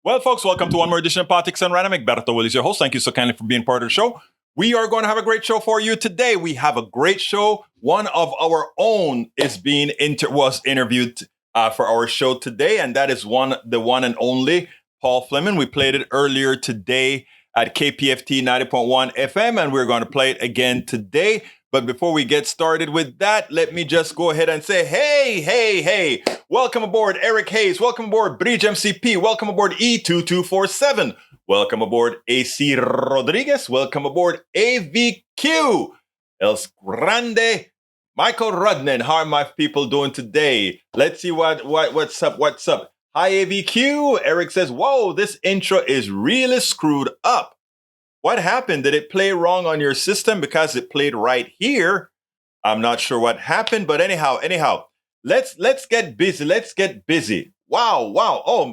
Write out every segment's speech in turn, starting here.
Well, folks, welcome to one more edition of Politics and Random. Egberto Will is your host. Thank you so kindly for being part of the show. We are going to have a great show for you today. We have a great show. One of our own was interviewed for our show today, and that is the one and only Paul Fleming. We played it earlier today at KPFT 90.1 FM, and we're going to play it again today. But before we get started with that, let me just go ahead and say, hey, welcome aboard Eric Hayes, welcome aboard Bridge MCP, welcome aboard E2247, welcome aboard AC Rodriguez, welcome aboard AVQ, El Grande, Michael Rudnan. How are my people doing today? Let's see what's up. Hi, AVQ. Eric says, whoa, this intro is really screwed up. What happened? Did it play wrong on your system? Because it played right here. I'm not sure what happened, but anyhow, let's get busy. Wow. Oh,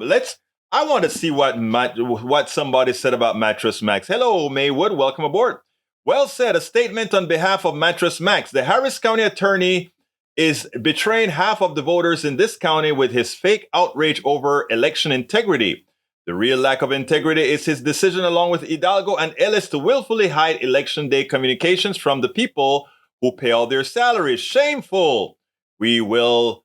I want to see what somebody said about Mattress Max. Hello, Maywood. Welcome aboard. Well said. A statement on behalf of Mattress Max. The Harris County attorney is betraying half of the voters in this county with his fake outrage over election integrity. The real lack of integrity is his decision, along with Hidalgo and Ellis, to willfully hide election day communications from the people who pay all their salaries. Shameful. We will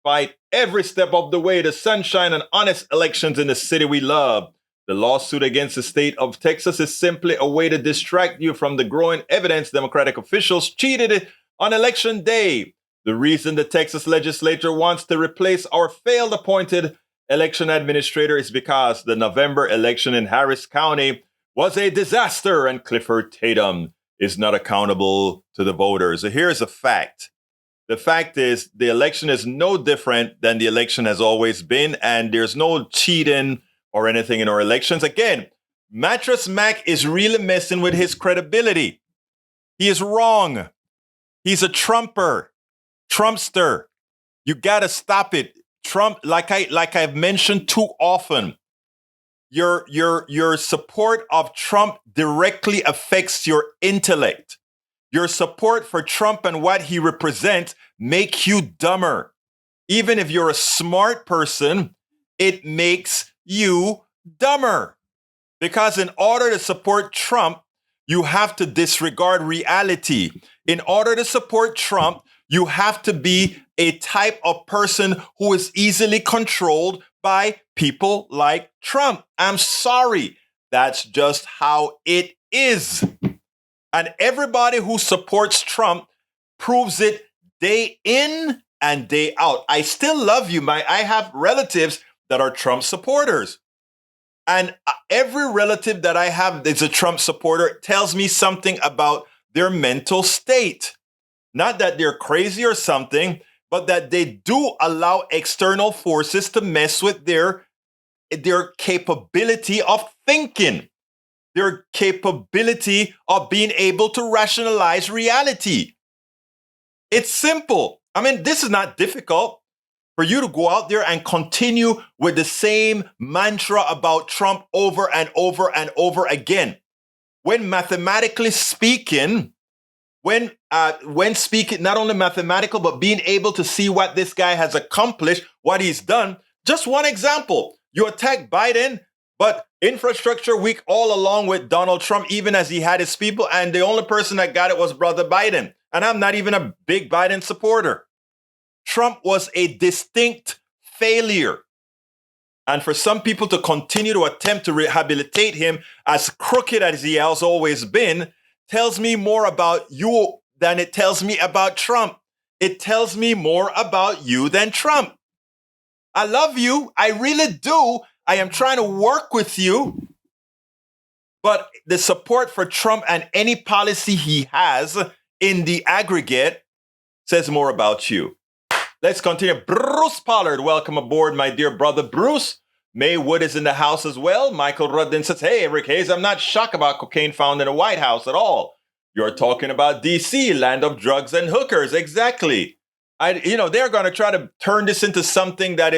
fight every step of the way to sunshine and honest elections in the city we love. The lawsuit against the state of Texas is simply a way to distract you from the growing evidence Democratic officials cheated on election day. The reason the Texas legislature wants to replace our failed appointed election administrator is because the November election in Harris County was a disaster and Clifford Tatum is not accountable to the voters. So here's a fact. The fact is the election is no different than the election has always been, and there's no cheating or anything in our elections. Again, Mattress Mac is really messing with his credibility. He is wrong. He's a Trumpster. You got to stop it. Trump, like I've mentioned too often, your support of Trump directly affects your intellect. Your support for Trump and what he represents make you dumber. Even if you're a smart person, it makes you dumber. Because in order to support Trump, you have to disregard reality. In order to support Trump, you have to be a type of person who is easily controlled by people like Trump. I'm sorry. That's just how it is. And everybody who supports Trump proves it day in and day out. I still love you. I have relatives that are Trump supporters. And every relative that I have that's a Trump supporter tells me something about their mental state. Not that they're crazy or something, but that they do allow external forces to mess with their capability of thinking, their capability of being able to rationalize reality. It's simple. I mean, this is not difficult for you to go out there and continue with the same mantra about Trump over and over and over again. When mathematically speaking, when speaking, not only mathematical, but being able to see what this guy has accomplished, what he's done. Just one example. You attack Biden, but infrastructure weak all along with Donald Trump, even as he had his people. And the only person that got it was Brother Biden. And I'm not even a big Biden supporter. Trump was a distinct failure. And for some people to continue to attempt to rehabilitate him as crooked as he has always been, tells me more about you than it tells me about Trump. It tells me more about you than Trump. I love you. I really do. I am trying to work with you. But the support for Trump and any policy he has in the aggregate says more about you. Let's continue. Bruce Pollard, welcome aboard, my dear brother Bruce. Maywood is in the house as well. Michael Rudden says, hey, Eric Hayes, I'm not shocked about cocaine found in the White House at all. You're talking about D.C., land of drugs and hookers. Exactly. They're going to try to turn this into something that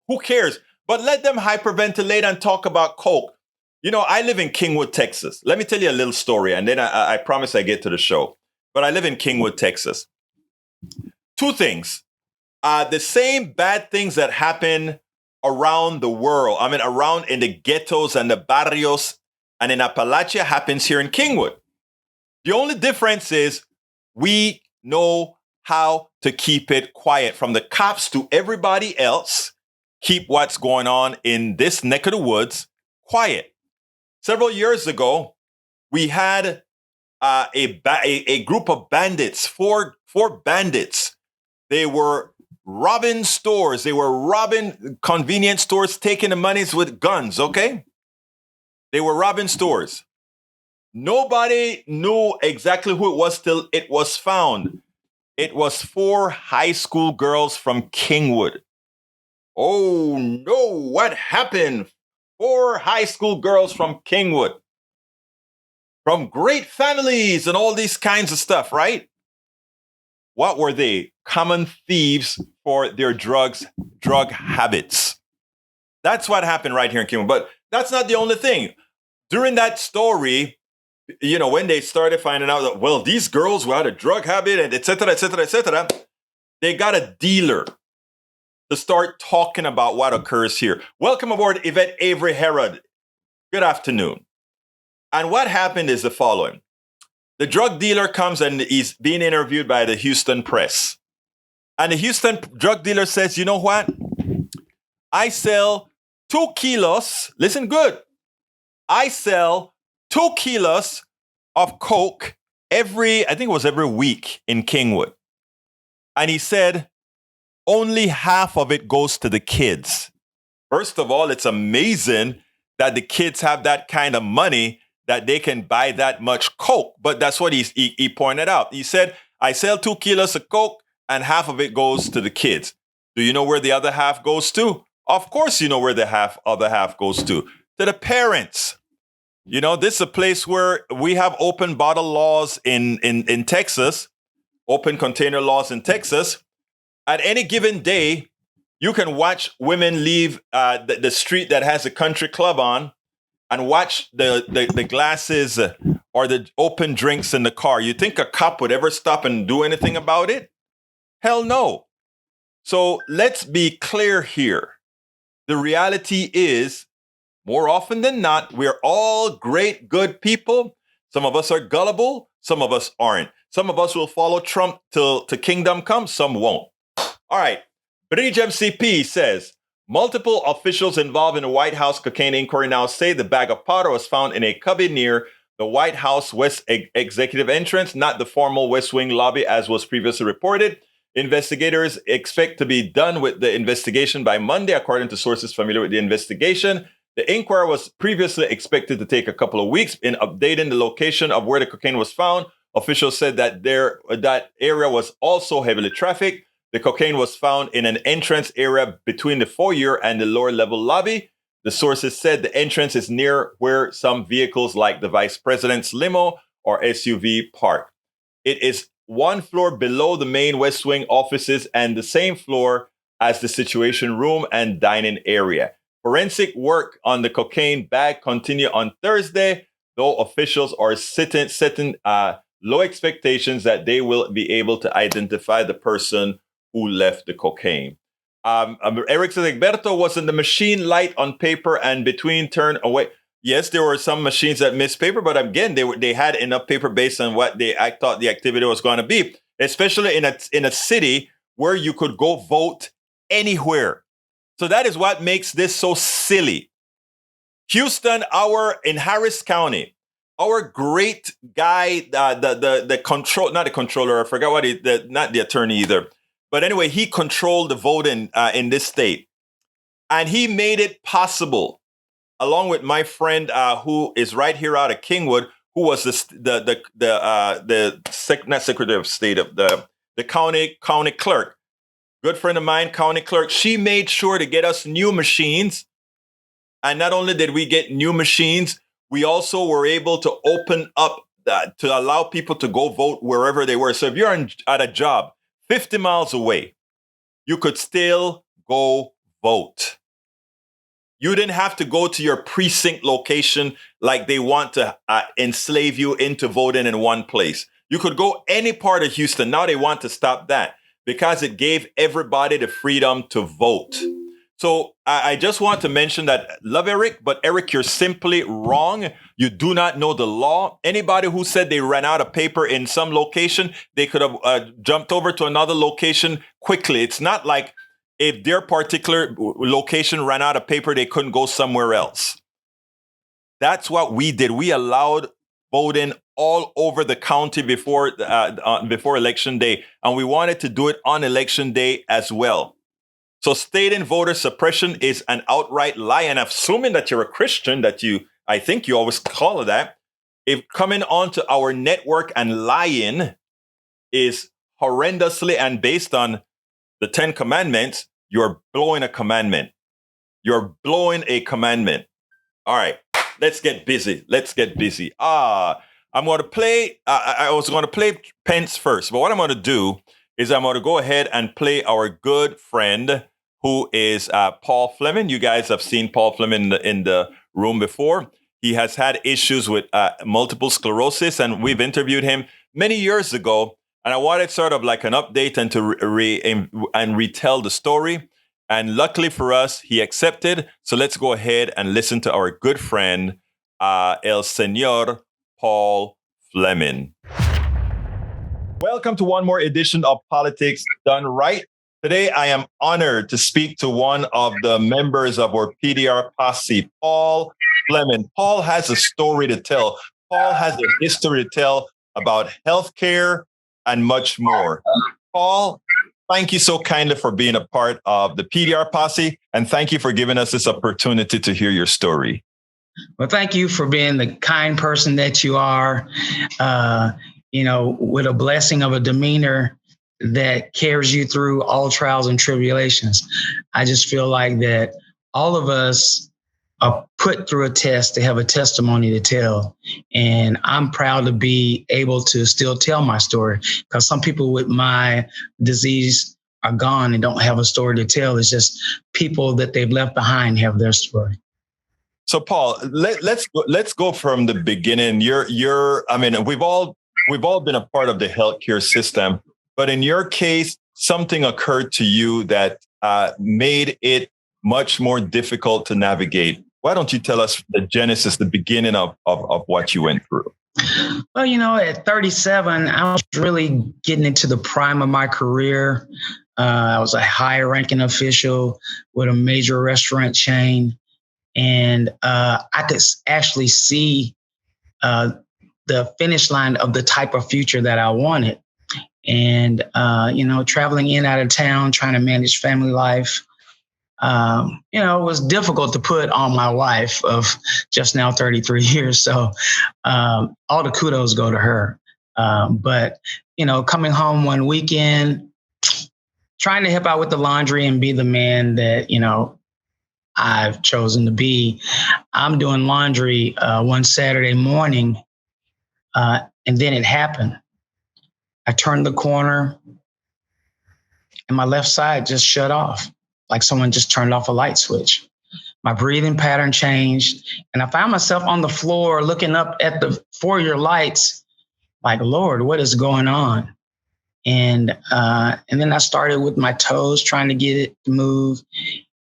who cares? But let them hyperventilate and talk about coke. I live in Kingwood, Texas. Let me tell you a little story, and then I promise I get to the show. But I live in Kingwood, Texas. Two things. The same bad things that happen around the world. I mean, around in the ghettos and the barrios and in Appalachia happens here in Kingwood. The only difference is we know how to keep it quiet, from the cops to everybody else. Keep what's going on in this neck of the woods quiet. Several years ago, we had a group of bandits, four bandits. They were robbing stores. They were robbing convenience stores, taking the monies with guns, okay? They were robbing stores. Nobody knew exactly who it was till it was found. It was 4 high school girls from Kingwood. Oh no, what happened? 4 high school girls from Kingwood. From great families and all these kinds of stuff, right? What were they? Common thieves for their drug habits. That's what happened right here in Kingwood. But that's not the only thing. During that story, you know, when they started finding out that, well, these girls who had a drug habit and et cetera, they got a dealer to start talking about what occurs here. Welcome aboard, Yvette Avery Herod. Good afternoon. And what happened is the following. The drug dealer comes and he's being interviewed by the Houston press. And the Houston drug dealer says, you know what? I sell 2 kilos. Listen good. I sell 2 kilos of coke every week in Kingwood. And he said, only half of it goes to the kids. First of all, it's amazing that the kids have that kind of money that they can buy that much coke. But that's what he pointed out. He said, I sell 2 kilos of coke and half of it goes to the kids. Do you know where the other half goes to? Of course you know where the other half goes to the parents. You know, this is a place where we have open bottle laws in Texas, open container laws in Texas. At any given day, you can watch women leave the street that has a country club on and watch the glasses or the open drinks in the car. You think a cop would ever stop and do anything about it? Hell no. So let's be clear here. The reality is, more often than not, we're all great, good people. Some of us are gullible. Some of us aren't. Some of us will follow Trump till kingdom comes. Some won't. All right. Bridge MCP says, multiple officials involved in the White House cocaine inquiry now say the bag of powder was found in a cubby near the White House West executive entrance, not the formal West Wing lobby as was previously reported. Investigators expect to be done with the investigation by Monday, according to sources familiar with the investigation. The inquiry was previously expected to take a couple of weeks. In updating the location of where the cocaine was found, officials said that that area was also heavily trafficked. The cocaine was found in an entrance area between the foyer and the lower level lobby. The sources said the entrance is near where some vehicles like the vice president's limo or SUV park. It is 1 floor below the main West Wing offices and the same floor as the Situation Room and dining area. Forensic work on the cocaine bag continue on Thursday, though officials are setting low expectations that they will be able to identify the person who left the cocaine. Eric says, Egberto, wasn't the machine light on paper and between turn away? Yes, there were some machines that missed paper, but again, they had enough paper based on what I thought the activity was going to be, especially in a city where you could go vote anywhere. So that is what makes this so silly. Houston, in Harris County, our great guy, not the controller, I forgot not the attorney either. But anyway, he controlled the voting in this state. And he made it possible, along with my friend who is right here out of Kingwood, who was not Secretary of State, of the county clerk. Good friend of mine, county clerk. She made sure to get us new machines. And not only did we get new machines, we also were able to open up to allow people to go vote wherever they were. So if you're at a job 50 miles away, you could still go vote. You didn't have to go to your precinct location like they want to enslave you into voting in one place. You could go any part of Houston. Now they want to stop that because it gave everybody the freedom to vote. So I just want to mention that, love Eric, but Eric, you're simply wrong. You do not know the law. Anybody who said they ran out of paper in some location, they could have jumped over to another location quickly. It's not like if their particular location ran out of paper, they couldn't go somewhere else. That's what we did. We allowed voting all over the county before election day, and we wanted to do it on election day as well. So stating voter suppression is an outright lie, and assuming that you're a Christian, I think you always call it that, if coming onto our network and lying is horrendously and based on the 10 commandments, you're blowing a commandment. You're blowing a commandment. All right. Let's get busy. I'm going to play. I was going to play Pence first, but what I'm going to do is I'm going to go ahead and play our good friend who is Paul Fleming. You guys have seen Paul Fleming in the room before. He has had issues with multiple sclerosis, and we've interviewed him many years ago. And I wanted sort of like an update and to retell the story. And luckily for us, he accepted. So let's go ahead and listen to our good friend, El Señor Paul Fleming. Welcome to one more edition of Politics Done Right. Today, I am honored to speak to one of the members of our PDR posse, Paul Fleming. Paul has a story to tell. Paul has a history to tell about healthcare and much more. Paul, thank you so kindly for being a part of the PDR posse, and thank you for giving us this opportunity to hear your story. Well, thank you for being the kind person that you are, with a blessing of a demeanor that carries you through all trials and tribulations. I just feel like that all of us are put through a test to have a testimony to tell. And I'm proud to be able to still tell my story, because some people with my disease are gone and don't have a story to tell. It's just people that they've left behind have their story. So Paul, let's go from the beginning. We've all been a part of the healthcare system, but in your case, something occurred to you that made it much more difficult to navigate. Why don't you tell us the genesis, the beginning of what you went through? Well, at 37, I was really getting into the prime of my career. I was a high-ranking official with a major restaurant chain. And I could actually see the finish line of the type of future that I wanted. And, traveling in out of town, trying to manage family life, it was difficult to put on my wife of just now 33 years. So all the kudos go to her. But coming home one weekend, trying to help out with the laundry and be the man that, I've chosen to be. I'm doing laundry one Saturday morning, and then it happened. I turned the corner, and my left side just shut off, like someone just turned off a light switch. My breathing pattern changed, and I found myself on the floor looking up at the foyer lights, like, Lord, what is going on? And then I started with my toes, trying to get it to move.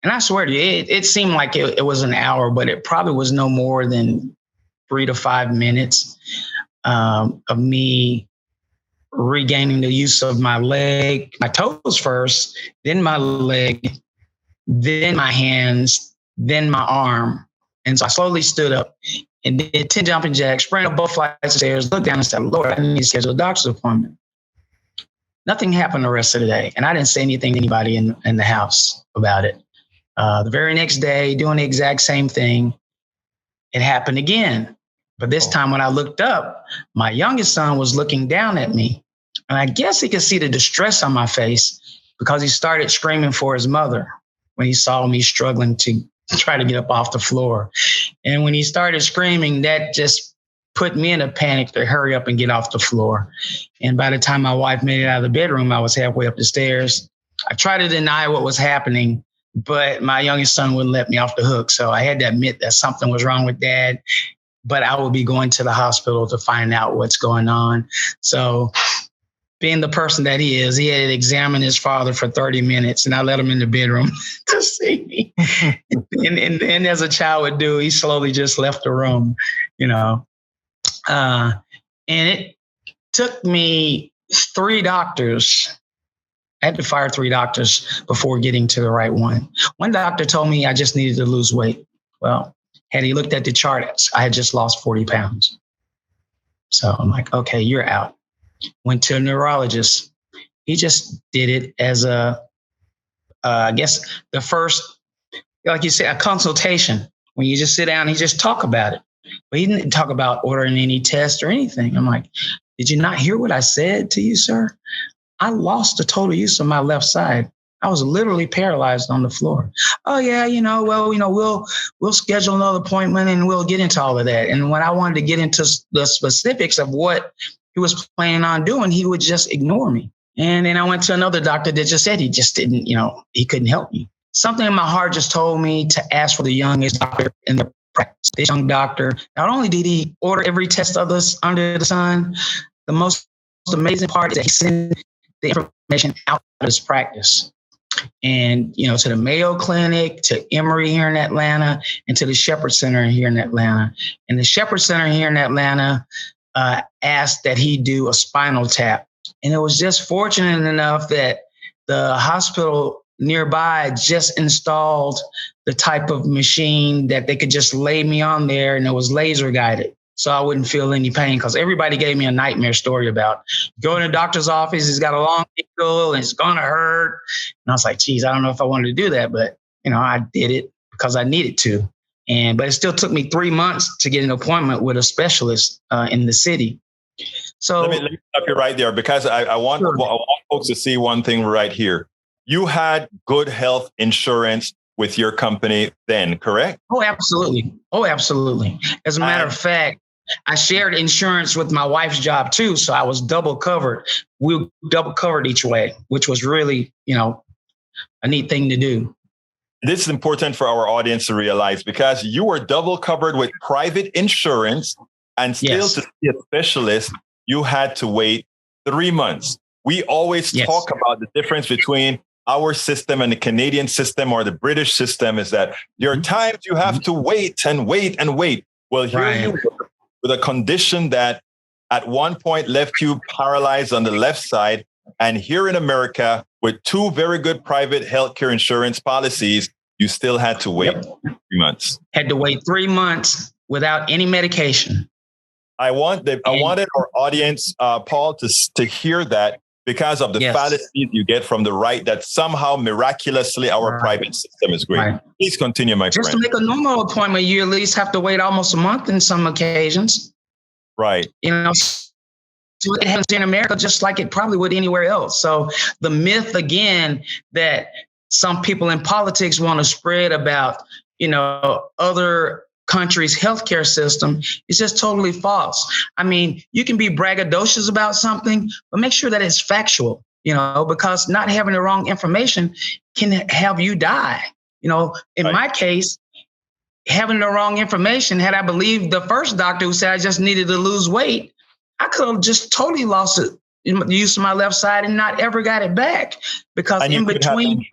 And I swear to you, it seemed like it was an hour, but it probably was no more than 3 to 5 minutes of me regaining the use of my leg, my toes first, then my leg, then my hands, then my arm. And so I slowly stood up and did 10 jumping jacks, ran up both flights of stairs, looked down and said, Lord, I need to schedule a doctor's appointment. Nothing happened the rest of the day. And I didn't say anything to anybody in the house about it. The very next day, doing the exact same thing, it happened again. But this time when I looked up, my youngest son was looking down at me. And I guess he could see the distress on my face because he started screaming for his mother when he saw me struggling to try to get up off the floor. And when he started screaming, that just put me in a panic to hurry up and get off the floor. And by the time my wife made it out of the bedroom, I was halfway up the stairs. I tried to deny what was happening, but my youngest son wouldn't let me off the hook. So I had to admit that something was wrong with Dad, but I would be going to the hospital to find out what's going on. So being the person that he is, he had examined his father for 30 minutes, and I let him in the bedroom to see me. and as a child would do, he slowly just left the room, you know. And it took me 3 doctors. I had to fire 3 doctors before getting to the right one. One doctor told me I just needed to lose weight. Well, had he looked at the charts, I had just lost 40 pounds. So I'm like, okay, you're out. Went to a neurologist. He just did it as I guess the first, like you said, a consultation. When you just sit down, he just talk about it. But he didn't talk about ordering any tests or anything. I'm like, did you not hear what I said to you, sir? I lost the total use of my left side. I was literally paralyzed on the floor. Oh yeah, we'll schedule another appointment and we'll get into all of that. And when I wanted to get into the specifics of what he was planning on doing, he would just ignore me. And then I went to another doctor that just said he just didn't, he couldn't help me. Something in my heart just told me to ask for the youngest doctor in the practice. This young doctor, not only did he order every test of us under the sun, the most amazing part is that he sent the information out of his practice. And, to the Mayo Clinic, to Emory here in Atlanta, and to the Shepherd Center here in Atlanta. And the Shepherd Center here in Atlanta asked that he do a spinal tap. And it was just fortunate enough that the hospital nearby just installed the type of machine that they could just lay me on there, and it was laser guided. So I wouldn't feel any pain, because everybody gave me a nightmare story about going to the doctor's office. He's got a long needle and it's going to hurt. And I was like, geez, I don't know if I wanted to do that, but I did it because I needed to. But it still took me 3 months to get an appointment with a specialist in the city. So let me stop you right there, because I want folks to see one thing right here. You had good health insurance with your company then, correct? Oh, absolutely. As a matter of fact, I shared insurance with my wife's job too. So I was double covered. We double covered each way, which was really, a neat thing to do. This is important for our audience to realize, because you were double covered with private insurance, and still to see a specialist, you had to wait 3 months. We always talk about the difference between our system and the Canadian system or the British system, is that there are times you have to wait and wait and wait. Well, here you were with a condition that at one point left you paralyzed on the left side. And here in America, with 2 very good private healthcare insurance policies, you still had to wait 3 months. Had to wait 3 months without any medication. I wanted our audience, Paul, to hear that, because of the fallacies you get from the right, that somehow miraculously our private system is great. Right. Please continue, my friend. Just to make a normal appointment, you at least have to wait almost a month in some occasions. Right. So it happens in America just like it probably would anywhere else. So the myth, again, that some people in politics want to spread about, other country's healthcare system is just totally false. I mean, you can be braggadocious about something, but make sure that it's factual, because not having the wrong information can have you die. In my case, having the wrong information, had I believed the first doctor who said I just needed to lose weight, I could have just totally lost it. The use of my left side and not ever got it back, because and in between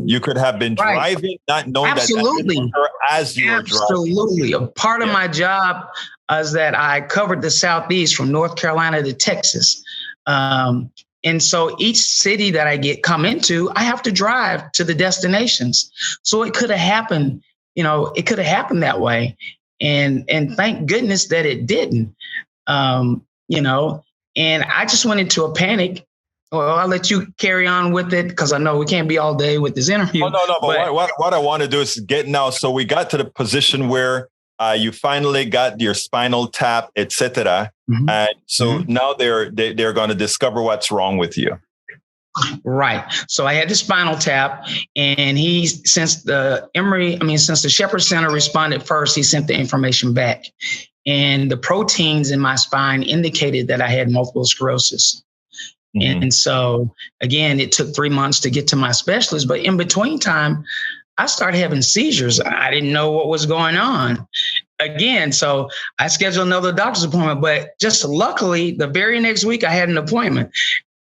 you could have been driving, not knowing absolutely that as you were driving. Absolutely. A part of my job is that I covered the Southeast from North Carolina to Texas. And so each city that I come into, I have to drive to the destinations. So it could have happened, it could have happened that way. And thank goodness that it didn't, And I just went into a panic. Well, I'll let you carry on with it, because I know we can't be all day with this interview. Oh, no. But what I want to do is get now. So we got to the position where you finally got your spinal tap, etc. And so now they're going to discover what's wrong with you. Right. So I had the spinal tap, and since the Shepherd Center responded first, he sent the information back. And the proteins in my spine indicated that I had multiple sclerosis. And so, again, it took 3 months to get to my specialist. But in between time, I started having seizures. I didn't know what was going on. again. So I scheduled another doctor's appointment, but just luckily the very next week I had an appointment.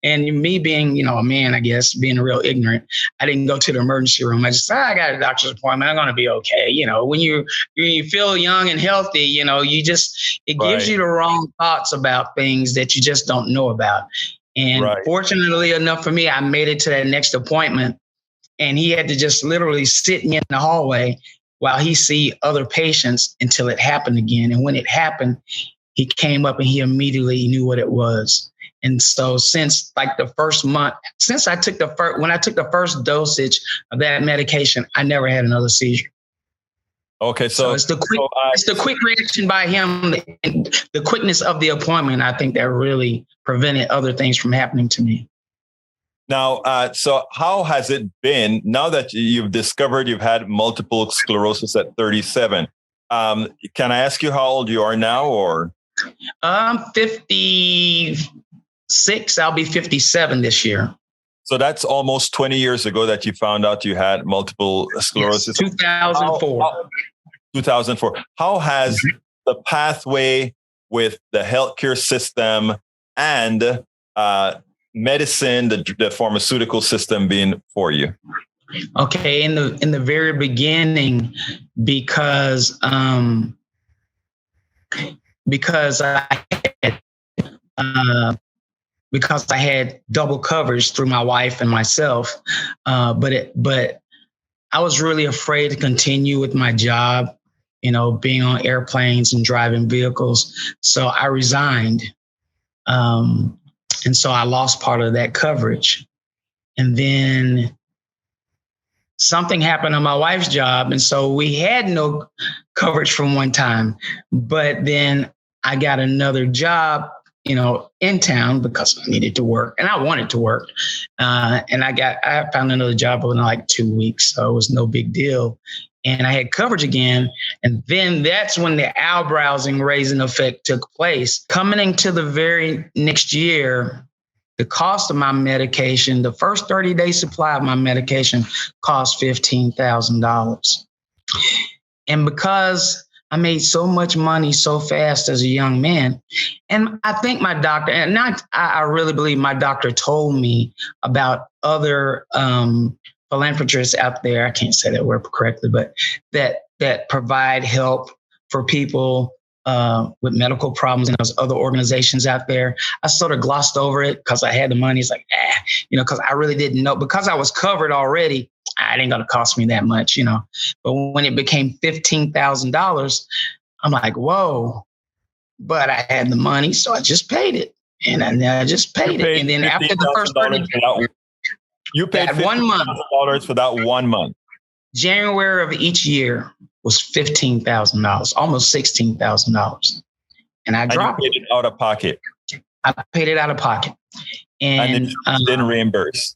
And me being, a man, I guess, being real ignorant, I didn't go to the emergency room. I just said, I got a doctor's appointment. I'm going to be okay. When you feel young and healthy, it gives you the wrong thoughts about things that you just don't know about. And fortunately enough for me, I made it to that next appointment, and he had to just literally sit me in the hallway while he see other patients until it happened again. And when it happened, he came up and he immediately knew what it was. And so since like the first month, since I took when I took the first dosage of that medication, I never had another seizure. Okay, so it's the quick reaction by him, and the quickness of the appointment. I think that really prevented other things from happening to me. Now, so how has it been now that you've discovered you've had multiple sclerosis at 37? Can I ask you how old you are now, or? I'm 56. I'll be 57 this year. So that's almost 20 years ago that you found out you had multiple sclerosis. Yes, 2004. 2004. How has the pathway with the healthcare system and medicine, the pharmaceutical system been for you? Okay, in the very beginning, because I had double coverage through my wife and myself, but I was really afraid to continue with my job, being on airplanes and driving vehicles. So I resigned. And so I lost part of that coverage. And then something happened on my wife's job. And so we had no coverage from one time. But then I got another job, in town because I needed to work and I wanted to work. And I found another job within like 2 weeks. So it was no big deal. And I had coverage again. And then that's when the eyebrows raising effect took place. Coming into the very next year, the cost of my medication, the first 30-day supply of my medication cost $15,000. And because I made so much money so fast as a young man, and I think my doctor, I really believe my doctor told me about other philanthropists out there, I can't say that word correctly, but that provide help for people with medical problems, and those other organizations out there. I sort of glossed over it because I had the money. It's like, because I really didn't know, because I was covered already. It ain't gonna cost me that much, But when it became $15,000, I'm like, whoa! But I had the money, so I just paid it, and I just paid it. And then after the first 30 days, you paid $1,000 for that 1 month. January of each year was $15,000, almost $16,000, and I dropped it. You paid it out of pocket. I paid it out of pocket, and it didn't reimburse.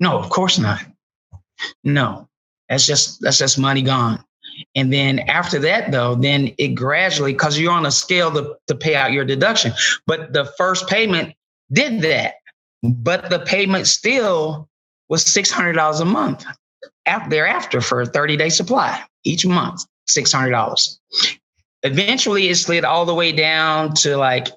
No, of course not. No, that's just money gone. And then after that, though, then it gradually, because you're on a scale to pay out your deduction, but the first payment did that, but the payment still was $600 a month. Thereafter for a 30-day supply each month, $600. Eventually, it slid all the way down to like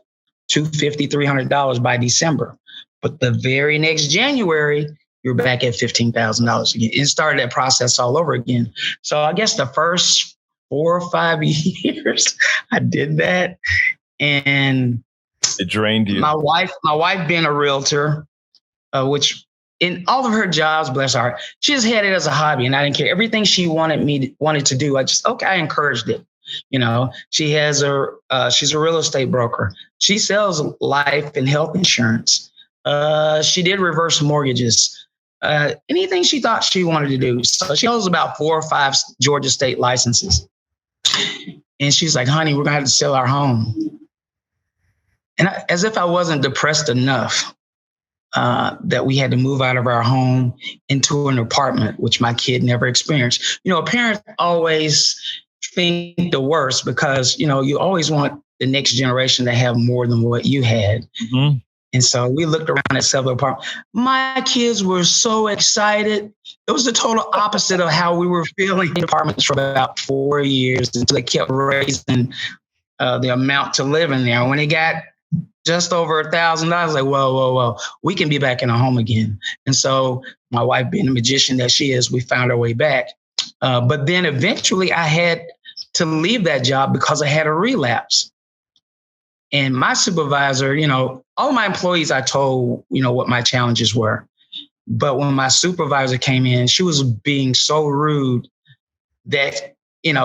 $250, $300 by December. But the very next January, you're back at $15,000 again. It started that process all over again. So I guess the first 4 or 5 years, I did that, and it drained you. My wife being a realtor, which in all of her jobs, bless her heart, she just had it as a hobby, and I didn't care. Everything she wanted to do, I encouraged it. She has she's a real estate broker. She sells life and health insurance. She did reverse mortgages. Anything she thought she wanted to do. So she holds about 4 or 5 Georgia state licenses. And she's like, honey, we're going to have to sell our home. And as if I wasn't depressed enough that we had to move out of our home into an apartment, which my kid never experienced. Parents always think the worst because, you always want the next generation to have more than what you had. Mm-hmm. And so we looked around at several apartments. My kids were so excited. It was the total opposite of how we were feeling in apartments for about 4 years until they kept raising the amount to live in there. When it got just over $1,000, like, whoa, we can be back in our home again. And so my wife, being the magician that she is, we found our way back. But then eventually I had to leave that job because I had a relapse. And my supervisor, all my employees, I told, what my challenges were. But when my supervisor came in, she was being so rude that,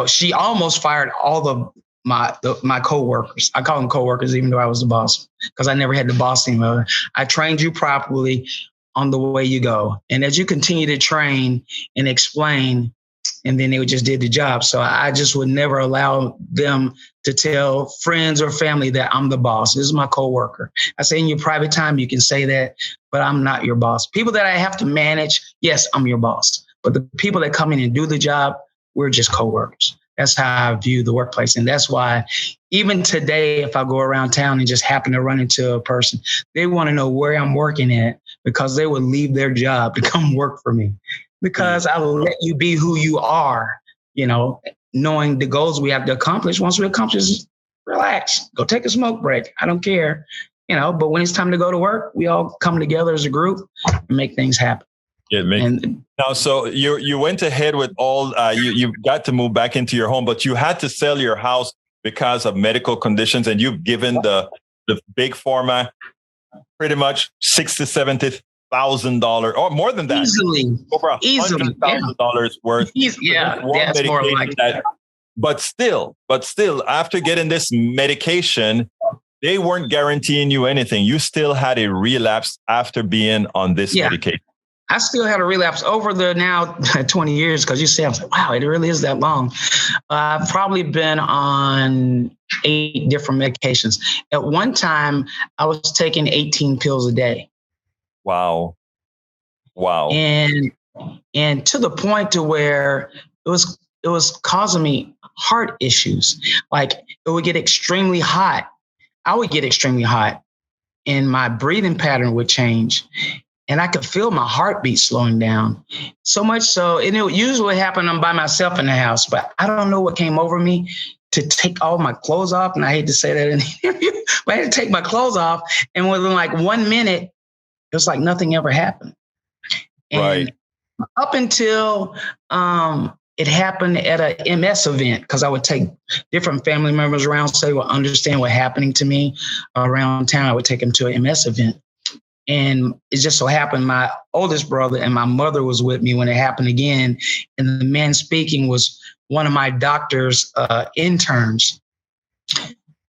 she almost fired all my coworkers. I call them coworkers, even though I was the boss, because I never had the boss anymore. I trained you properly on the way you go. And as you continue to train and explain, and then they just did the job. So I just would never allow them to tell friends or family that I'm the boss. This is my coworker. I say in your private time, you can say that, but I'm not your boss. People that I have to manage, yes, I'm your boss. But the people that come in and do the job, we're just coworkers. That's how I view the workplace. And that's why even today, if I go around town and just happen to run into a person, they want to know where I'm working at because they would leave their job to come work for me. Because I will let you be who you are, knowing the goals we have to accomplish. Once we accomplish, relax, go take a smoke break. I don't care, but when it's time to go to work, we all come together as a group and make things happen. Now, so you went ahead with all, you got to move back into your home, but you had to sell your house because of medical conditions, and you've given the big pharma pretty much $60,000-$70,000 or more than that, over $100,000 worth. That's more like that. But still, after getting this medication, they weren't guaranteeing you anything. You still had a relapse after being on this medication. I still had a relapse over the now 20 years, because you say, I was like, wow, it really is that long. I've probably been on 8 different medications. At one time, I was taking 18 pills a day. Wow. And to the point to where it was causing me heart issues. Like it would get extremely hot. I would get extremely hot and my breathing pattern would change. And I could feel my heartbeat slowing down. So much so, and it usually happen I'm by myself in the house, but I don't know what came over me to take all my clothes off. And I hate to say that in the interview, but I had to take my clothes off. And within like 1 minute, it was like nothing ever happened. And up until it happened at a MS event, because I would take different family members around so they would understand what happening to me around town. I would take them to an MS event. And it just so happened my oldest brother and my mother was with me when it happened again. And the man speaking was one of my doctor's interns.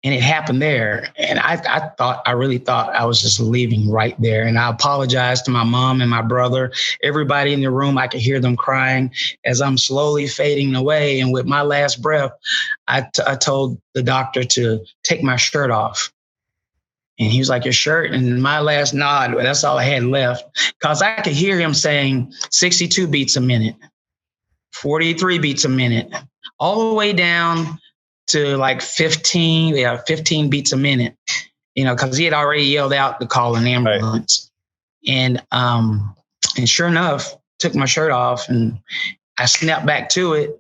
And it happened there. And I really thought I was just leaving right there. And I apologized to my mom and my brother, everybody in the room. I could hear them crying as I'm slowly fading away. And with my last breath, I told the doctor to take my shirt off. And he was like, your shirt? And my last nod, that's all I had left. Because I could hear him saying 62 beats a minute, 43 beats a minute, all the way down to like 15 beats a minute, because he had already yelled out to call an ambulance. Right. And sure enough, took my shirt off and I snapped back to it.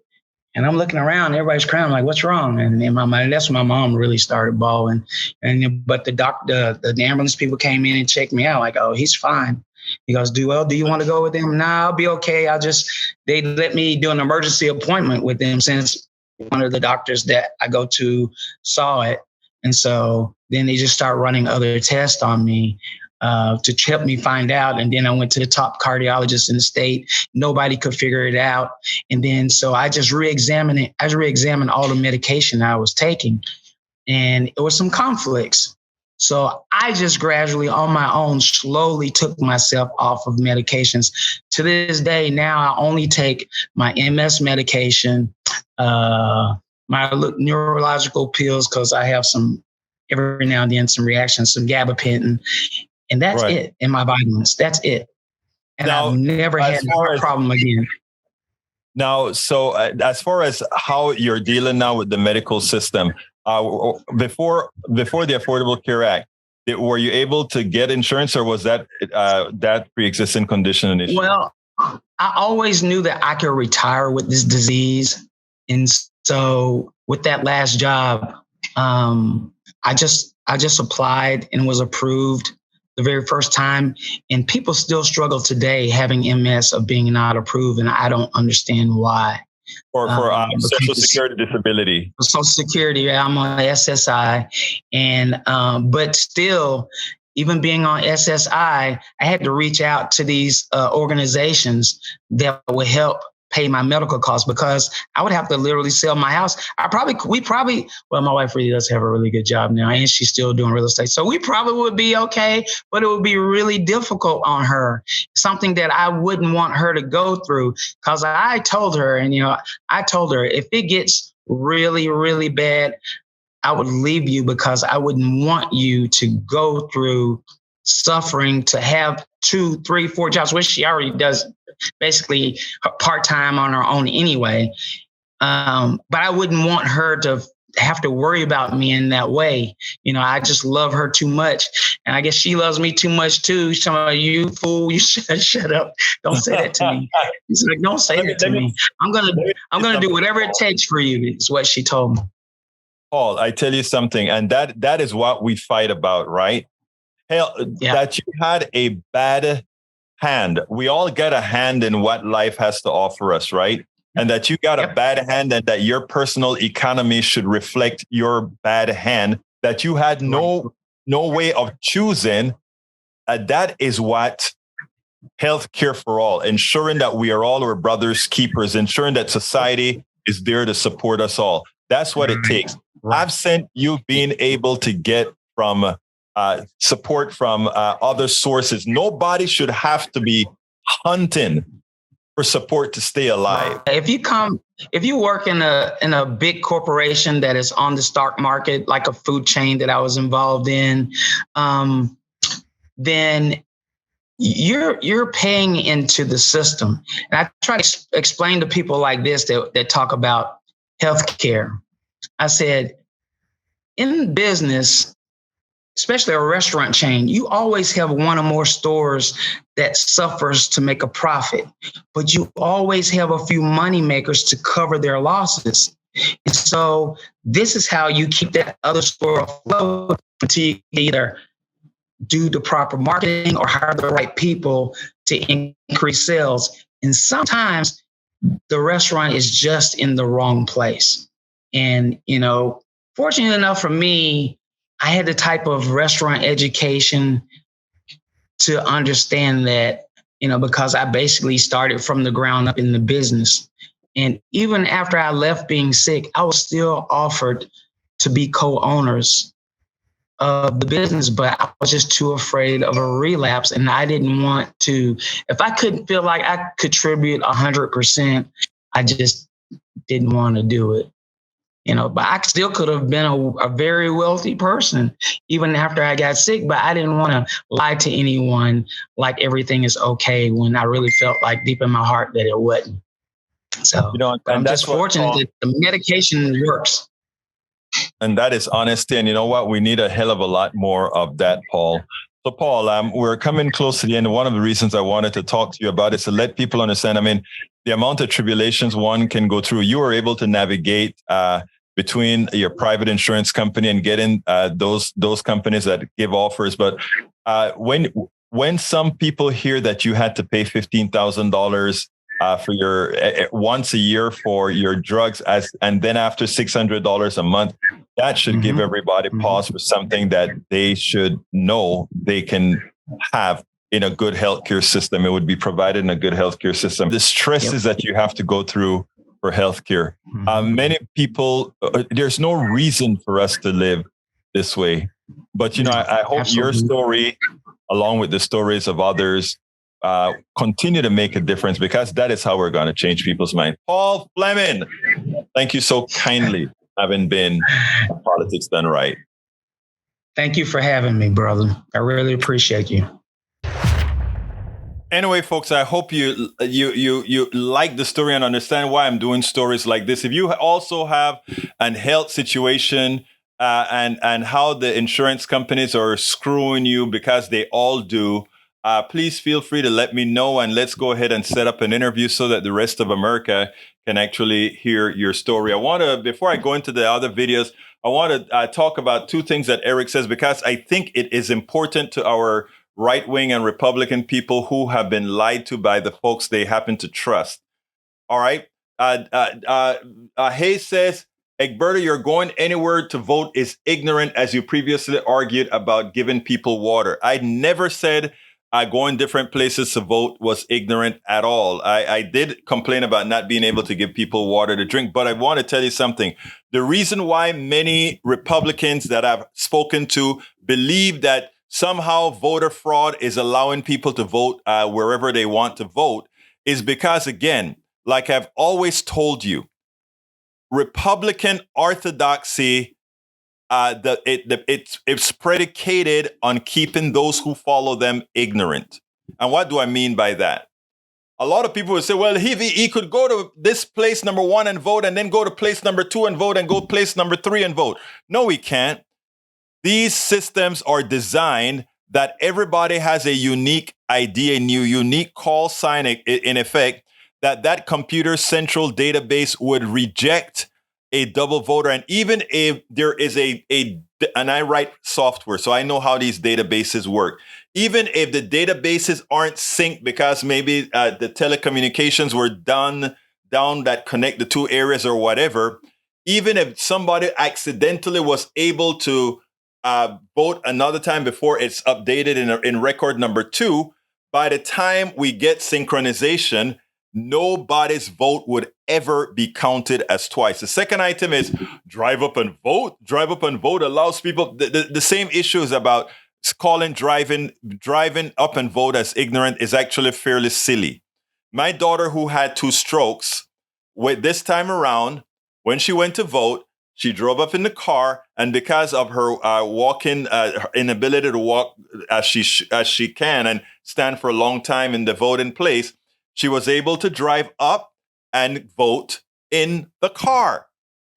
And I'm looking around, everybody's crying. I'm like, what's wrong? And that's when my mom really started bawling. But the ambulance people came in and checked me out. Like, oh, he's fine. He goes, do you want to go with him? Nah, I'll be okay. They let me do an emergency appointment with them since one of the doctors that I go to saw it. And so then they just start running other tests on me to help me find out. And then I went to the top cardiologist in the state. Nobody could figure it out. And then so I just re-examined it. I re-examined all the medication I was taking. And it was some conflicts. So I just gradually on my own slowly took myself off of medications. To this day, now I only take my MS medication, my neurological pills, because I have every now and then some reactions, some gabapentin. And that's it. And my vitamins, that's it. And now, I've never had a problem again. Now, so as far as how you're dealing now with the medical system, before the Affordable Care Act, were you able to get insurance, or was that pre-existing condition an issue? Well, I always knew that I could retire with this disease. And so with that last job, I just applied and was approved the very first time. And people still struggle today having MS of being not approved. And I don't understand why. For Social Security disability. Social Security, I'm on SSI. And but still, even being on SSI, I had to reach out to these organizations that would help pay my medical costs, because I would have to literally sell my house. Well, my wife really does have a really good job now, and she's still doing real estate. So we probably would be okay, but it would be really difficult on her. Something that I wouldn't want her to go through, because I told her, if it gets really, really bad, I would leave you, because I wouldn't want you to go through suffering to have 2, 3, 4 jobs, which she already does basically part-time on her own anyway. But I wouldn't want her to have to worry about me in that way. I just love her too much. And I guess she loves me too much too. She's talking about, you fool, you shut up. Don't say that to me. He's like, don't say that to me. I'm gonna do whatever it takes for you, is what she told me. Paul, I tell you something, and that is what we fight about, right? Hell, yeah. That you had a bad hand. We all get a hand in what life has to offer us, right? And that you got a bad hand, and that your personal economy should reflect your bad hand, that you had no way of choosing. That is what healthcare for all, ensuring that we are all our brother's keepers, ensuring that society is there to support us all. That's what it takes. Absent you being able to get from support from other sources, nobody should have to be hunting for support to stay alive. If you work in a big corporation that is on the stock market, like a food chain that I was involved in, then you're paying into the system. And I try to explain to people like this that talk about healthcare. I said, in business, especially a restaurant chain, you always have one or more stores that suffers to make a profit, but you always have a few money makers to cover their losses. And so this is how you keep that other store afloat, until you either do the proper marketing or hire the right people to increase sales. And sometimes the restaurant is just in the wrong place. And, fortunate enough for me, I had the type of restaurant education to understand that, because I basically started from the ground up in the business. And even after I left being sick, I was still offered to be co-owners of the business, but I was just too afraid of a relapse. And I didn't want to, if I couldn't feel like I contribute 100%, I just didn't want to do it. But I still could have been a very wealthy person even after I got sick, but I didn't want to lie to anyone like everything is okay, when I really felt like deep in my heart that it wasn't. So I'm just fortunate that the medication works. And that is honesty. And you know what? We need a hell of a lot more of that, Paul. So, Paul, we're coming close to the end. And one of the reasons I wanted to talk to you about is to let people understand, the amount of tribulations one can go through. You were able to navigate between your private insurance company and getting those companies that give offers. But when some people hear that you had to pay $15,000 for your once a year for your drugs, and then after $600 a month, that should give everybody pause for something that they should know they can have in a good healthcare system. It would be provided in a good healthcare system. The stresses that you have to go through for healthcare. Many people, there's no reason for us to live this way. But, I hope your story, along with the stories of others, continue to make a difference, because that is how we're going to change people's minds. Paul Fleming, thank you so kindly for having been Politics Done Right. Thank you for having me, brother. I really appreciate you. Anyway, folks, I hope you like the story and understand why I'm doing stories like this. If you also have an health situation and how the insurance companies are screwing you, because they all do, please feel free to let me know, and let's go ahead and set up an interview so that the rest of America can actually hear your story. I want to, before I go into the other videos, I want to talk about two things that Eric says, because I think it is important to our right-wing and Republican people who have been lied to by the folks they happen to trust. All right. Hayes says, Egberto, you're going anywhere to vote is ignorant, as you previously argued about giving people water. I never said going different places to vote was ignorant at all. I did complain about not being able to give people water to drink, but I want to tell you something. The reason why many Republicans that I've spoken to believe that somehow voter fraud is allowing people to vote wherever they want to vote is because, again, like I've always told you, Republican orthodoxy, it's predicated on keeping those who follow them ignorant. And what do I mean by that? A lot of people would say, well, he could go to this place number 1 and vote, and then go to place number 2 and vote, and go place number 3 and vote. No, he can't. These systems are designed that everybody has a unique ID, a unique call sign in effect, that computer central database would reject a double voter. And even if there is and I write software, so I know how these databases work. Even if the databases aren't synced because maybe the telecommunications were down that connect the two areas or whatever, even if somebody accidentally was able to vote another time before it's updated in record number 2, by the time we get synchronization, nobody's vote would ever be counted as twice. The second item is drive up and vote. Drive up and vote allows people, the same issues about calling driving up and vote as ignorant is actually fairly silly. My daughter, who had 2 strokes, this time around, when she went to vote, she drove up in the car, and because of her walking inability to walk as she can and stand for a long time in the voting place, she was able to drive up and vote in the car.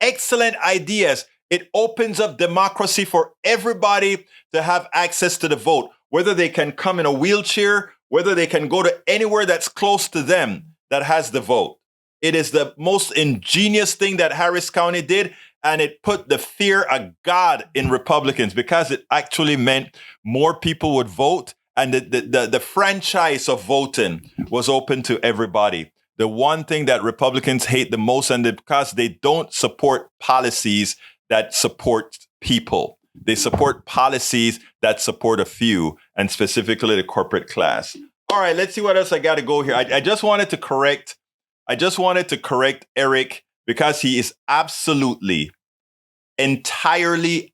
Excellent ideas. It opens up democracy for everybody to have access to the vote, whether they can come in a wheelchair, whether they can go to anywhere that's close to them that has the vote. It is the most ingenious thing that Harris County did, and it put the fear of God in Republicans, because it actually meant more people would vote, and the franchise of voting was open to everybody. The one thing that Republicans hate the most, and because they don't support policies that support people. They support policies that support a few, and specifically the corporate class. All right, let's see what else I got to go here. I just wanted to correct Eric, because he is entirely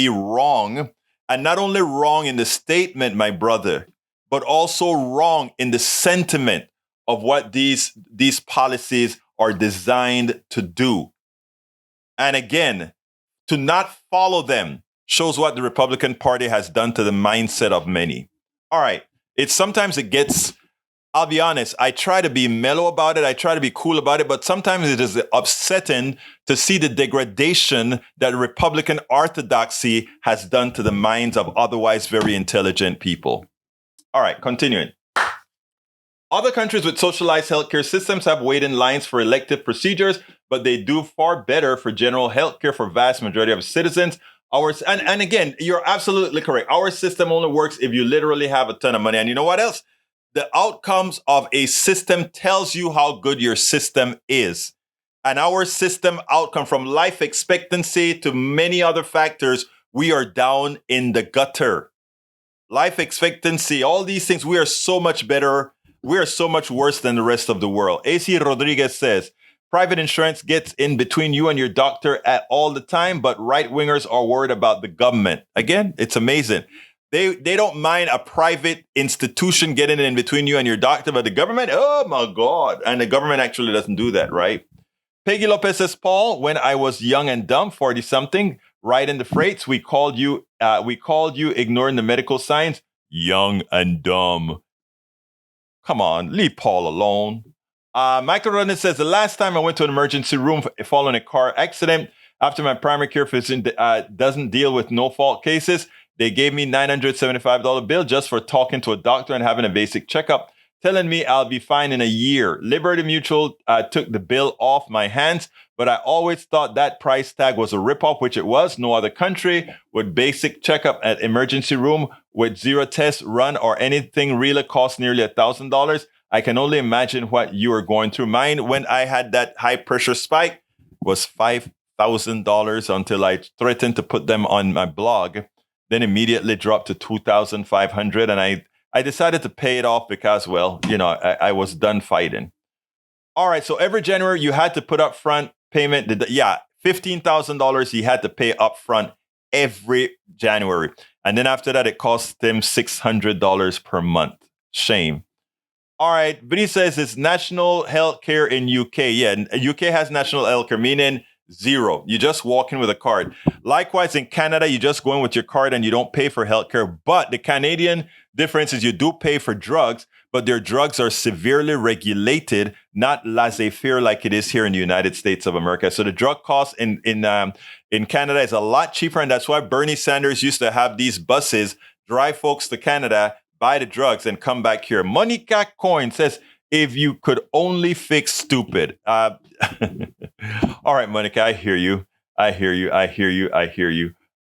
wrong. And not only wrong in the statement, my brother, but also wrong in the sentiment of what these policies are designed to do. And again, to not follow them shows what the Republican Party has done to the mindset of many. All right. Sometimes it gets, I'll be honest, I try to be mellow about it. I try to be cool about it. But sometimes it is upsetting to see the degradation that Republican orthodoxy has done to the minds of otherwise very intelligent people. All right, continuing. Other countries with socialized healthcare systems have waiting lines for elective procedures, but they do far better for general healthcare for vast majority of citizens. And again, you're absolutely correct. Our system only works if you literally have a ton of money. And you know what else? The outcomes of a system tells you how good your system is. And our system outcome, from life expectancy to many other factors, we are down in the gutter. Life expectancy, all these things, we are so much better. We are so much worse than the rest of the world. AC Rodriguez says, private insurance gets in between you and your doctor at all the time, but right-wingers are worried about the government. Again, it's amazing. They don't mind a private institution getting in between you and your doctor, but the government, oh my God. And the government actually doesn't do that, right? Peggy Lopez says, Paul, when I was young and dumb, 40-something, right in the freights, we called you ignoring the medical signs, young and dumb. Come on, leave Paul alone. Michael Rodden says, the last time I went to an emergency room following a car accident, After my primary care physician doesn't deal with no-fault cases, they gave me $975 bill just for talking to a doctor and having a basic checkup, telling me I'll be fine in a year. Liberty Mutual took the bill off my hands, but I always thought that price tag was a ripoff, which it was. No other country with basic checkup at emergency room with 0 tests run or anything really costs nearly $1,000. I can only imagine what you are going through. Mine, when I had that high pressure spike, was $5,000 until I threatened to put them on my blog, then immediately dropped to $2,500. And I decided to pay it off because, well, I was done fighting. All right. So every January you had to put up front payment. $15,000 you had to pay up front every January. And then after that, it cost them $600 per month. Shame. All right. But he says it's national health care in UK. Yeah. UK has national health care, meaning zero. You just walk in with a card. Likewise, in Canada, you just go in with your card and you don't pay for healthcare. But the Canadian difference is you do pay for drugs, but their drugs are severely regulated, not laissez-faire like it is here in the United States of America. So the drug cost in Canada is a lot cheaper, and that's why Bernie Sanders used to have these buses drive folks to Canada, buy the drugs, and come back here. Monica Coin says, if you could only fix stupid. All right, Monica, I hear you.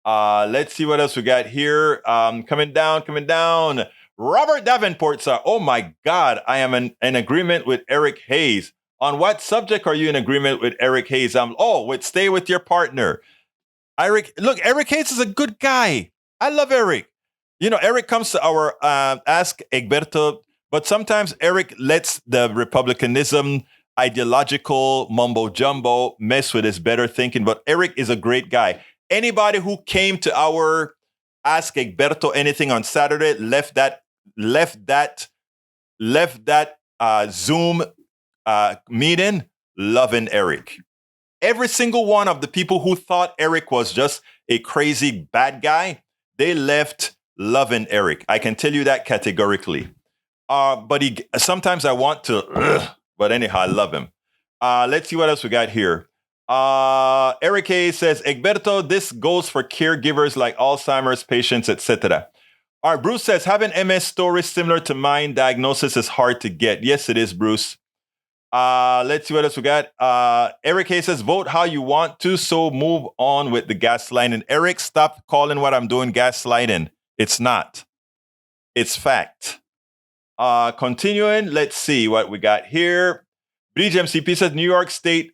Let's see what else we got here. Coming down. Robert Davenport, sir. Oh my God, I am in agreement with Eric Hayes. On what subject are you in agreement with Eric Hayes? With stay with your partner. Eric Hayes is a good guy. I love Eric. Eric comes to our Ask Egberto, but sometimes Eric lets the Republicanism, ideological mumbo jumbo mess with his better thinking. But Eric is a great guy. Anybody who came to our Ask Egberto anything on Saturday left that Zoom meeting loving Eric. Every single one of the people who thought Eric was just a crazy bad guy, they left loving Eric. I can tell you that categorically. But sometimes I want to, but anyhow, I love him. Let's see what else we got here. Eric A says, Egberto, this goes for caregivers like Alzheimer's patients, etc. All right, Bruce says, having MS story similar to mine, diagnosis is hard to get. Yes, it is, Bruce. Let's see what else we got. Eric A says, vote how you want to, so move on with the gaslighting. Eric, stop calling what I'm doing gaslighting. It's not. It's fact. Continuing, let's see what we got here. BGMCP says, New York State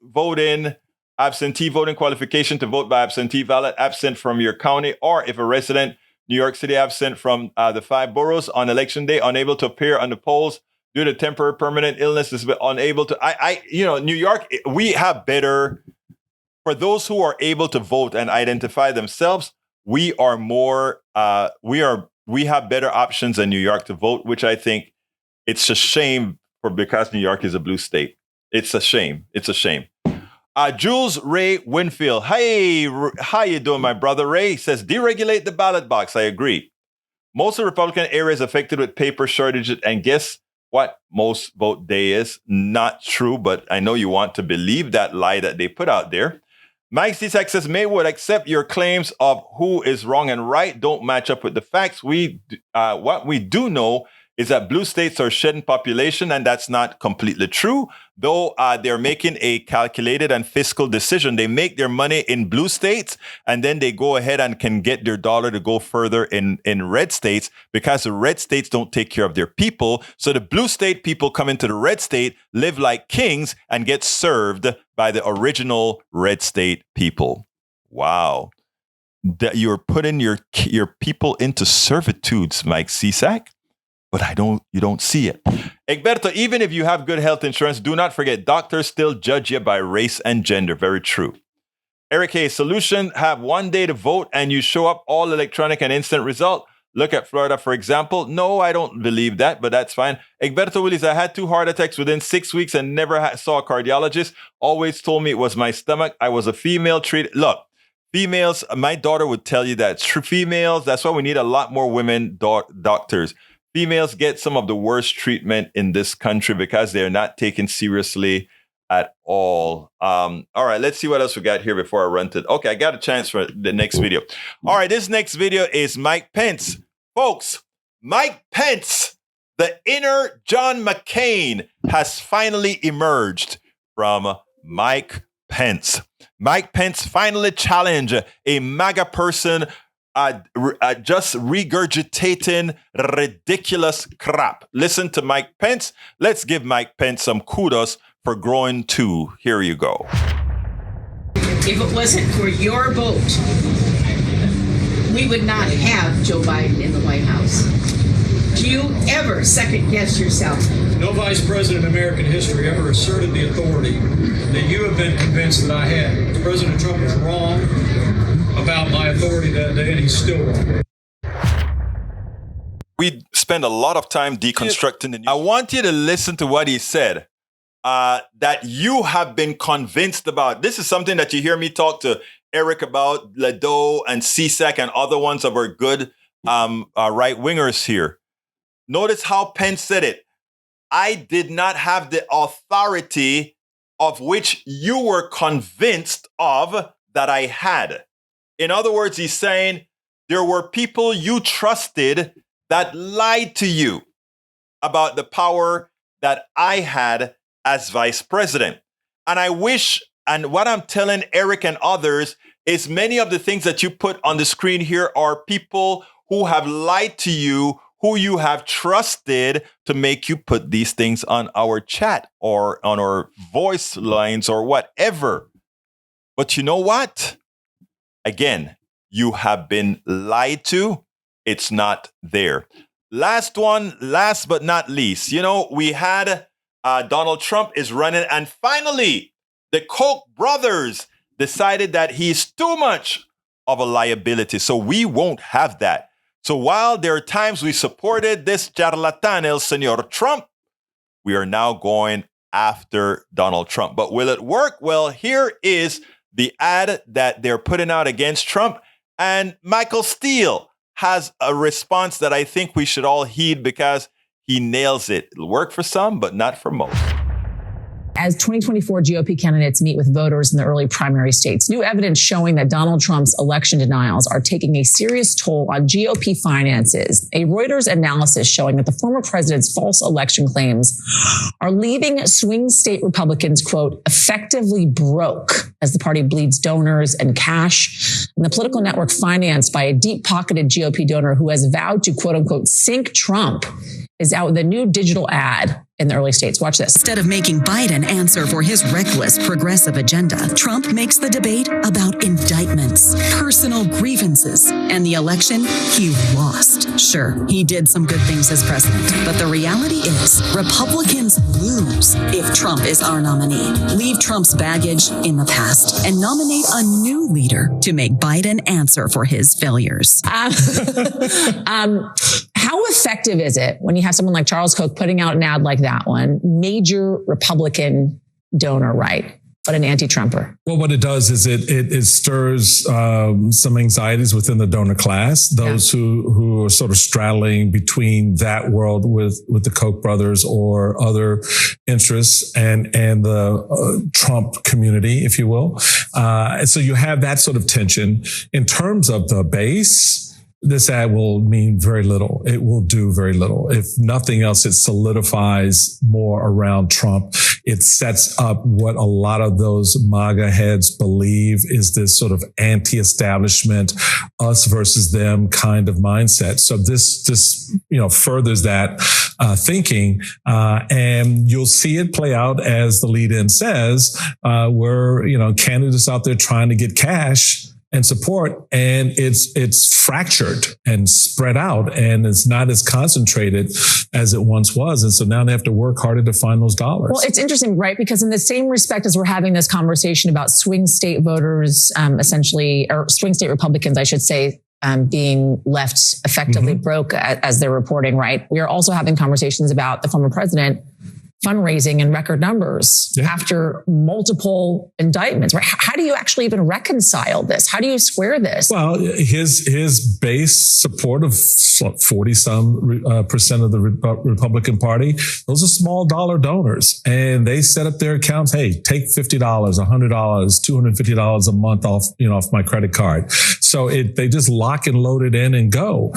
absentee voting qualification to vote by absentee ballot, absent from your county, or if a resident, New York City absent from the 5 boroughs on election day, unable to appear on the polls due to temporary permanent illness, is unable to. New York, we have better, for those who are able to vote and identify themselves, we are more, we have better options than New York to vote, which I think it's a shame because New York is a blue state. It's a shame. Jules Ray Winfield. Hey, how you doing, my brother Ray? He says, deregulate the ballot box. I agree. Most of the Republican areas affected with paper shortages, and guess what most vote day is? Not true, but I know you want to believe that lie that they put out there. Mike C-Sack says, Maywood, accept your claims of who is wrong and right don't match up with the facts. What we do know is that blue states are shedding population, and that's not completely true. Though they're making a calculated and fiscal decision. They make their money in blue states, and then they go ahead and can get their dollar to go further in red states because the red states don't take care of their people. So the blue state people come into the red state, live like kings, and get served by the original red state people. Wow. That you're putting your people into servitudes, Mike C-Sack. But you don't see it. Egberto, even if you have good health insurance, do not forget doctors still judge you by race and gender. Very true. Eric A. Solution, have one day to vote and you show up all electronic and instant result. Look at Florida, for example. No, I don't believe that, but that's fine. Egberto Willis, I had 2 heart attacks within 6 weeks and never saw a cardiologist. Always told me it was my stomach. I was a female treated. Look, females, my daughter would tell you that. Females, that's why we need a lot more women doctors. Females get some of the worst treatment in this country because they're not taken seriously at all. All right, let's see what else we got here before I run to. Okay, I got a chance for the next video. All right, this next video is Mike Pence. Folks, Mike Pence, the inner John McCain, has finally emerged from Mike Pence. Mike Pence finally challenged a MAGA person just regurgitating ridiculous crap. Listen to Mike Pence. Let's give Mike Pence some kudos for growing too. Here you go. If it wasn't for your vote, we would not have Joe Biden in the White House. Do you ever second guess yourself? No vice president in American history ever asserted the authority that you have been convinced that I had. President Trump was wrong about my authority that day, and he's still wrong. We spend a lot of time deconstructing the news. I want you to listen to what he said. That you have been convinced about. This is something that you hear me talk to Eric about, Ledo and CSEC and other ones of our good right-wingers here. Notice how Pence said it. I did not have the authority of which you were convinced of that I had. In other words, he's saying there were people you trusted that lied to you about the power that I had as vice president. And I wish, and what I'm telling Eric and others is many of the things that you put on the screen here are people who have lied to you, who you have trusted to make you put these things on our chat or on our voice lines or whatever. But you know what? Again, you have been lied to. It's not there. Last but not least, we had Donald Trump is running, and finally, the Koch brothers decided that he's too much of a liability. So we won't have that. So while there are times we supported this charlatan, El Señor Trump, we are now going after Donald Trump. But will it work? Well, here is the ad that they're putting out against Trump. And Michael Steele has a response that I think we should all heed because he nails it. It'll work for some, but not for most. As 2024 GOP candidates meet with voters in the early primary states, new evidence showing that Donald Trump's election denials are taking a serious toll on GOP finances. A Reuters analysis showing that the former president's false election claims are leaving swing state Republicans, quote, effectively broke as the party bleeds donors and cash. And the political network financed by a deep-pocketed GOP donor who has vowed to, quote unquote, sink Trump is out with a new digital ad in the early states. Watch this. Instead of making Biden answer for his reckless progressive agenda, Trump makes the debate about indictments, personal grievances, and the election he lost. Sure, he did some good things as president, but the reality is Republicans lose if Trump is our nominee. Leave Trump's baggage in the past and nominate a new leader to make Biden answer for his failures. How effective is it when you have someone like Charles Koch putting out an ad like that one, major Republican donor, right, but an anti-Trumper? Well, what it does is it stirs some anxieties within the donor class, those who are sort of straddling between that world with the Koch brothers or other interests and the Trump community, if you will. And so you have that sort of tension. In terms of the base, this ad will mean very little. It will do very little. If nothing else, it solidifies more around Trump. It sets up what a lot of those MAGA heads believe is this sort of anti-establishment, us versus them kind of mindset. So this furthers that thinking, and you'll see it play out as the lead-in says, where candidates out there trying to get cash and support, and it's fractured and spread out, and it's not as concentrated as it once was. And so now they have to work harder to find those dollars. Well, it's interesting, right? Because in the same respect as we're having this conversation about swing state voters, essentially, or swing state Republicans, I should say, being left effectively broke as they're reporting, right? We are also having conversations about the former president fundraising in record numbers after multiple indictments. Right? How do you actually even reconcile this? How do you square this? Well, his base support of 40% of the Republican Party, those are small dollar donors, and they set up their accounts. Hey, take $50, $100, $250 a month off my credit card. So they just lock and load it in and go.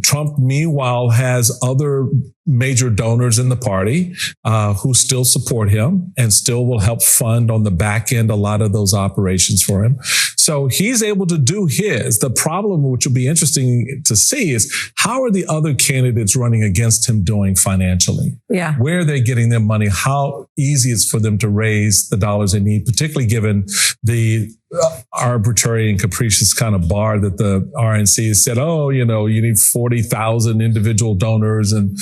Trump, meanwhile, has other major donors in the party who still support him and still will help fund on the back end a lot of those operations for him. So he's able to do his. The problem, which will be interesting to see, is how are the other candidates running against him doing financially? Yeah. Where are they getting their money? How easy it's for them to raise the dollars they need, particularly given the arbitrary and capricious kind of bar that the RNC said, you need 40,000 individual donors and,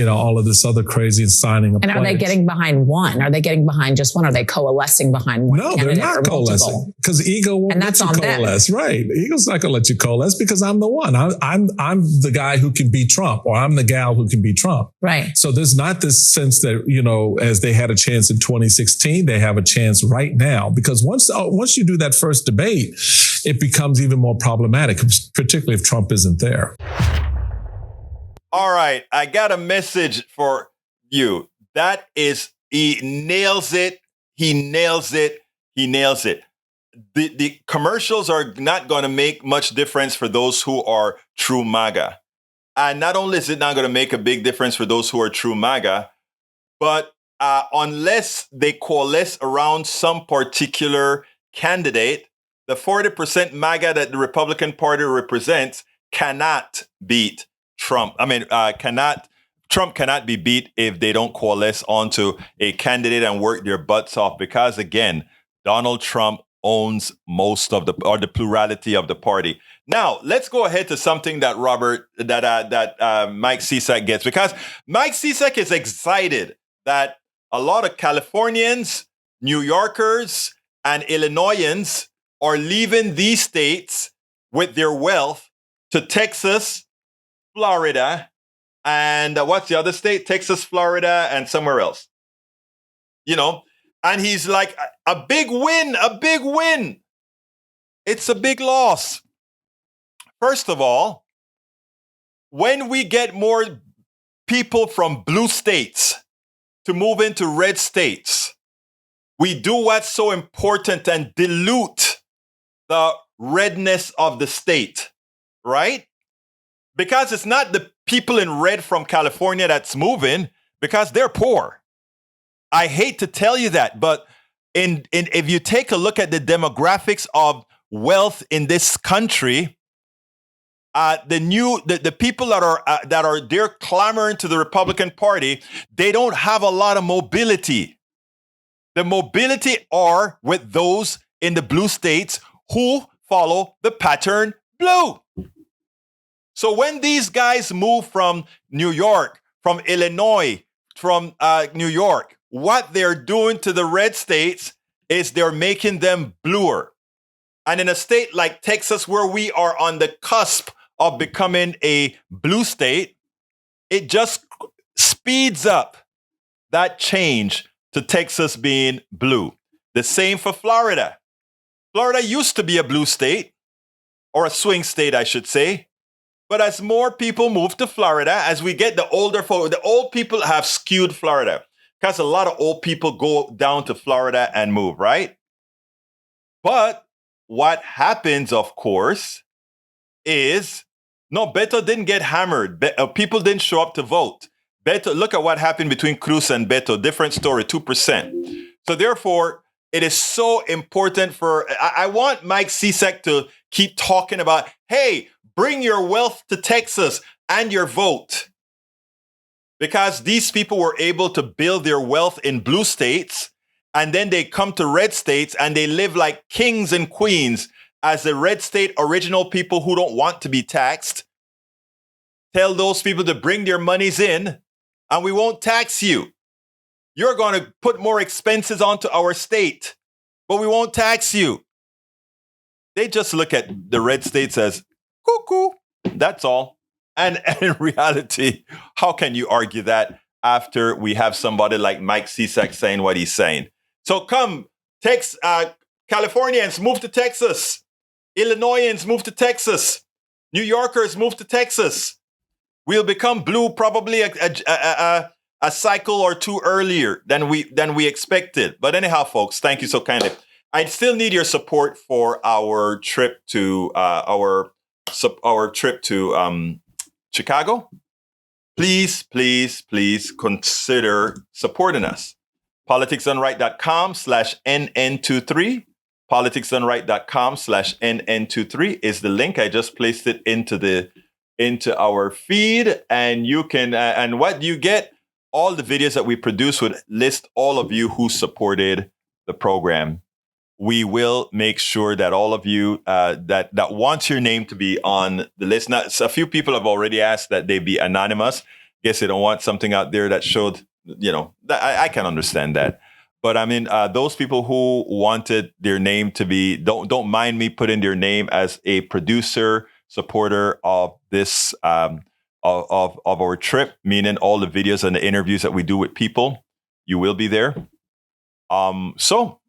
all of this other crazy signing up. And are they getting behind one? Are they getting behind just one? Are they coalescing behind one? No, they're not coalescing because ego won't let you coalesce. Them. Right. Ego's not going to let you coalesce because I'm the one. I'm the guy who can beat Trump, or I'm the gal who can beat Trump. Right. So there's not this sense that, as they had a chance in 2016, they have a chance right now, because once you do that first debate, it becomes even more problematic, particularly if Trump isn't there. All right, I got a message for you. That is, he nails it. He nails it. He nails it. The commercials are not going to make much difference for those who are true MAGA. And not only is it not going to make a big difference for those who are true MAGA, but unless they coalesce around some particular candidate, the 40% MAGA that the Republican Party represents cannot beat Trump. Trump cannot be beat if they don't coalesce onto a candidate and work their butts off, because again, Donald Trump owns most of the plurality of the party. Now, let's go ahead to something that Mike Cisak gets, because Mike Cisak is excited that a lot of Californians, New Yorkers, and Illinoisans are leaving these states with their wealth to Texas, Florida, and what's the other state? Texas, Florida, and somewhere else. And he's like, a big win, a big win. It's a big loss. First of all, when we get more people from blue states to move into red states, we do what's so important and dilute the redness of the state, right? Because it's not the people in red from California that's moving, because they're poor. I hate to tell you that, but if you take a look at the demographics of wealth in this country, the people that are there clamoring to the Republican Party, they don't have a lot of mobility. The mobility are with those in the blue states who follow the pattern blue. So when these guys move from New York, from Illinois, from New York, what they're doing to the red states is they're making them bluer. And in a state like Texas, where we are on the cusp of becoming a blue state, it just speeds up that change to Texas being blue. The same for Florida. Florida used to be a blue state, or a swing state, I should say. But as more people move to Florida, as we get the older folk, the old people have skewed Florida, because a lot of old people go down to Florida and move, right? But what happens, of course, is Beto didn't get hammered. People didn't show up to vote. Beto, look at what happened between Cruz and Beto. Different story, 2%. So therefore, it is so important I want Mike Cisak to keep talking about, hey, bring your wealth to Texas and your vote. Because these people were able to build their wealth in blue states, and then they come to red states and they live like kings and queens as the red state original people who don't want to be taxed. Tell those people to bring their monies in and we won't tax you. You're going to put more expenses onto our state, but we won't tax you. They just look at the red states as cuckoo. That's all. And in reality, how can you argue that? after we have somebody like Mike Cisak saying what he's saying. So come, Californians, move to Texas. Illinoisans, move to Texas. New Yorkers, move to Texas. We'll become blue probably a cycle or two earlier than we expected. But anyhow, folks, thank you so kindly. I still need your support for our trip to Chicago. Please, please, please consider supporting us. politicsdoneright.com/NN23. politicsdoneright.com/NN23 is the link. I just placed it into our feed, and you can and what you get, all the videos that we produce would list all of you who supported the program. We will make sure that all of you that wants your name to be on the list. Now, a few people have already asked that they be anonymous. Guess they don't want something out there that showed, I can understand that. But I mean, those people who wanted their name to be, don't mind me putting their name as a producer, supporter of this, of our trip, meaning all the videos and the interviews that we do with people. You will be there. So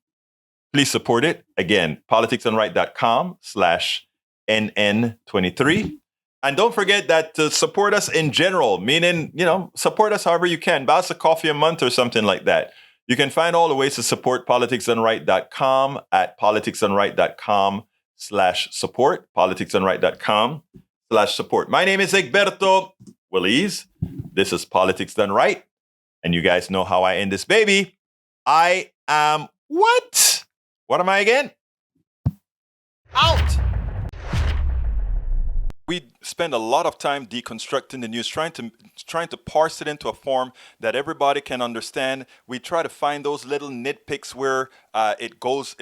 please support it. Again, politicsdoneright.com/NN23. And don't forget that to support us in general, meaning, support us however you can. Buy us a coffee a month or something like that. You can find all the ways to support politicsdoneright.com at politicsdoneright.com/support, politicsdoneright.com/support. My name is Egberto Willies. This is Politics Done Right. And you guys know how I end this baby. I am what? What am I again? Out! We spend a lot of time deconstructing the news, trying to parse it into a form that everybody can understand. We try to find those little nitpicks where it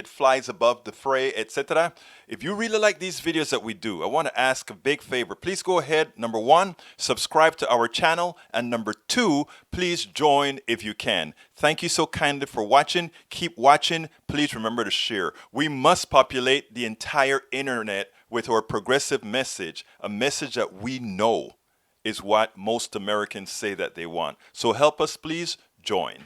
flies above the fray, etc. If you really like these videos that we do, I want to ask a big favor. Please go ahead. Number 1, subscribe to our channel. And number 2, please join if you can. Thank you so kindly for watching. Keep watching. Please remember to share. We must populate the entire internet with our progressive message, a message that we know is what most Americans say that they want. So help us, please join.